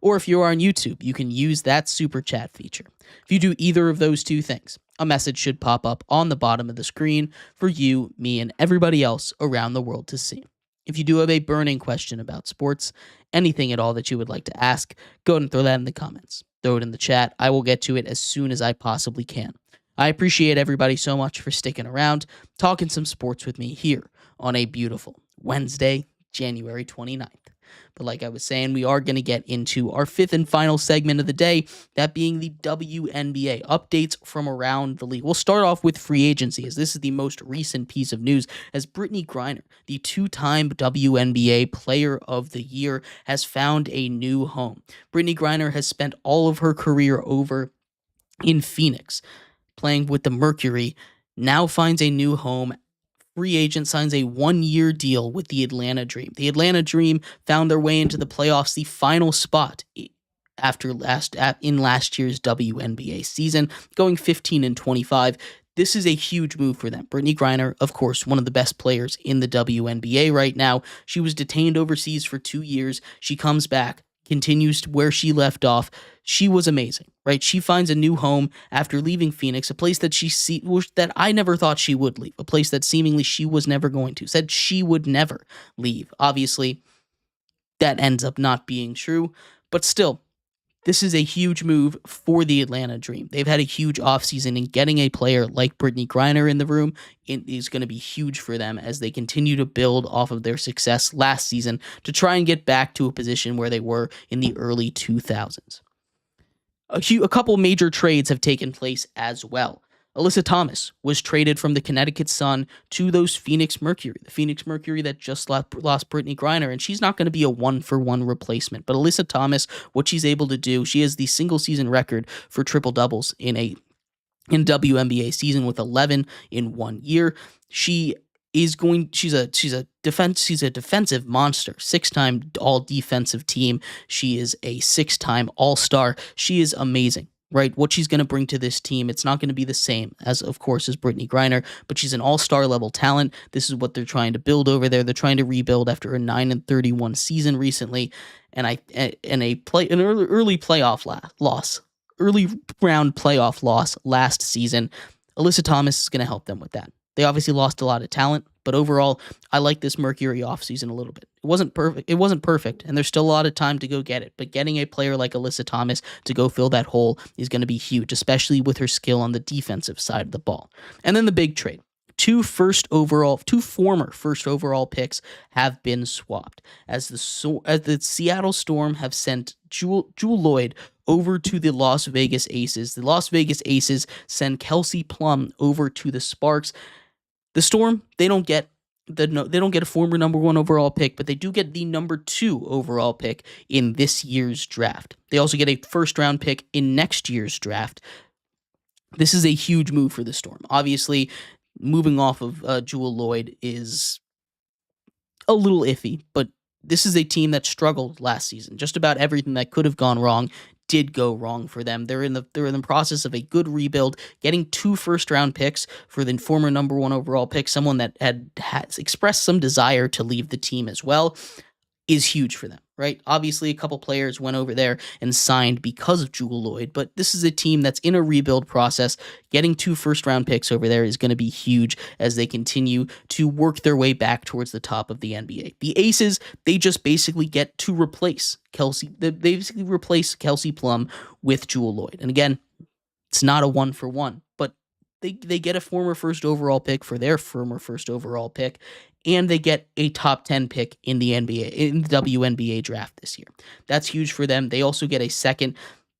Or if you're on YouTube, you can use that super chat feature. If you do either of those two things, a message should pop up on the bottom of the screen for you, me, and everybody else around the world to see. If you do have a burning question about sports, anything at all that you would like to ask, go ahead and throw that in the comments. Throw it in the chat. I will get to it as soon as I possibly can. I appreciate everybody so much for sticking around, talking some sports with me here on a beautiful Wednesday, January 29th. But like I was saying, we are going to get into our 5th and final segment of the day, that being the WNBA updates from around the league. We'll start off with free agency, as this is the most recent piece of news, as Brittney Griner, the 2-time WNBA Player of the Year, has found a new home. Brittney Griner has spent all of her career over in Phoenix, playing with the Mercury, now finds a new home. Free agent signs a 1-year deal with the Atlanta Dream. The Atlanta Dream found their way into the playoffs, the final spot in last year's WNBA season, going 15-25. This is a huge move for them. Brittney Griner, of course, one of the best players in the WNBA right now. She was detained overseas for 2 years. She comes back, continues where she left off. She was amazing, right? She finds a new home after leaving Phoenix, a place that that I never thought she would leave, a place that seemingly she was never going to, said she would never leave. Obviously, that ends up not being true, but still, this is a huge move for the Atlanta Dream. They've had a huge offseason, and getting a player like Brittany Griner in the room is going to be huge for them as they continue to build off of their success last season to try and get back to a position where they were in the early 2000s. A couple major trades have taken place as well. Alyssa Thomas was traded from the Connecticut Sun to those Phoenix Mercury, the Phoenix Mercury that just lost Brittany Griner, and she's not going to be a one-for-one replacement. But Alyssa Thomas, what she's able to do, she has the single-season record for triple-doubles in WNBA season with 11 in 1 year. She's a defensive monster, 6-time all-defensive team. She is a 6-time all-star. She is amazing. Right, what she's going to bring to this team, it's not going to be the same as, of course, as Brittany Griner, but she's an all-star level talent. This is what they're trying to build over there. They're trying to rebuild after a 9-31 season recently, and an early round playoff loss last season. Alyssa Thomas is going to help them with that. They obviously lost a lot of talent, but overall, I like this Mercury offseason a little bit. It wasn't perfect, and there's still a lot of time to go get it. But getting a player like Alyssa Thomas to go fill that hole is going to be huge, especially with her skill on the defensive side of the ball. And then the big trade. Two former first overall picks have been swapped as the Seattle Storm have sent Jewel Lloyd over to the Las Vegas Aces. The Las Vegas Aces send Kelsey Plum over to the Sparks. The Storm, they don't get a former number 1 overall pick, but they do get the number 2 overall pick in this year's draft. They also get a first-round pick in next year's draft. This is a huge move for the Storm. Obviously, moving off of Jewel Lloyd is a little iffy, but this is a team that struggled last season. Just about everything that could have gone wrong did go wrong for them. They're in the process of a good rebuild, getting 2 first-round picks for the former number 1 overall pick, someone that has expressed some desire to leave the team as well, is huge for them, right? Obviously, a couple players went over there and signed because of Jewel Lloyd, but this is a team that's in a rebuild process. Getting 2 first-round picks over there is going to be huge as they continue to work their way back towards the top of the NBA. The Aces, they just basically get to replace Kelsey. They basically replace Kelsey Plum with Jewel Lloyd. And again, it's not a one-for-one, but they get a former first overall pick for their former first overall pick, and they get a top 10 pick in the WNBA draft this year. That's huge for them. They also get a second.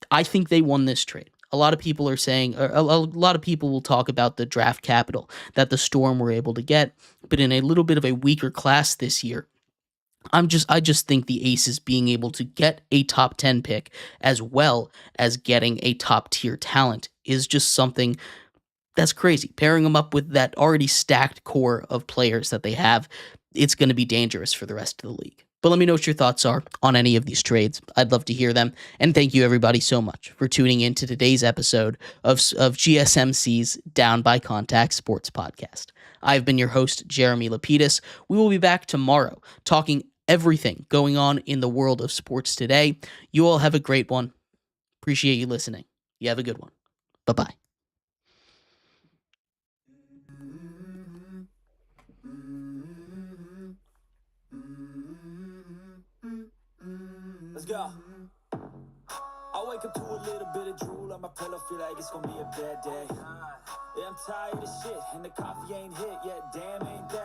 I think they won this trade. A lot of people are saying, a lot of people will talk about the draft capital that the Storm were able to get, but in a little bit of a weaker class this year, I just think the Aces being able to get a top 10 pick as well as getting a top tier talent is just something that's crazy. Pairing them up with that already stacked core of players that they have, it's going to be dangerous for the rest of the league. But let me know what your thoughts are on any of these trades. I'd love to hear them. And thank you everybody so much for tuning in to today's episode of GSMC's Down by Contact Sports Podcast. I've been your host, Jeremy Lapidus. We will be back tomorrow talking everything going on in the world of sports today. You all have a great one. Appreciate you listening. You have a good one. Bye-bye. Let's go. I wake up to a little bit of drool on my pillow, feel like it's gonna be a bad day. Yeah, I'm tired of shit, and the coffee ain't hit yet, damn ain't that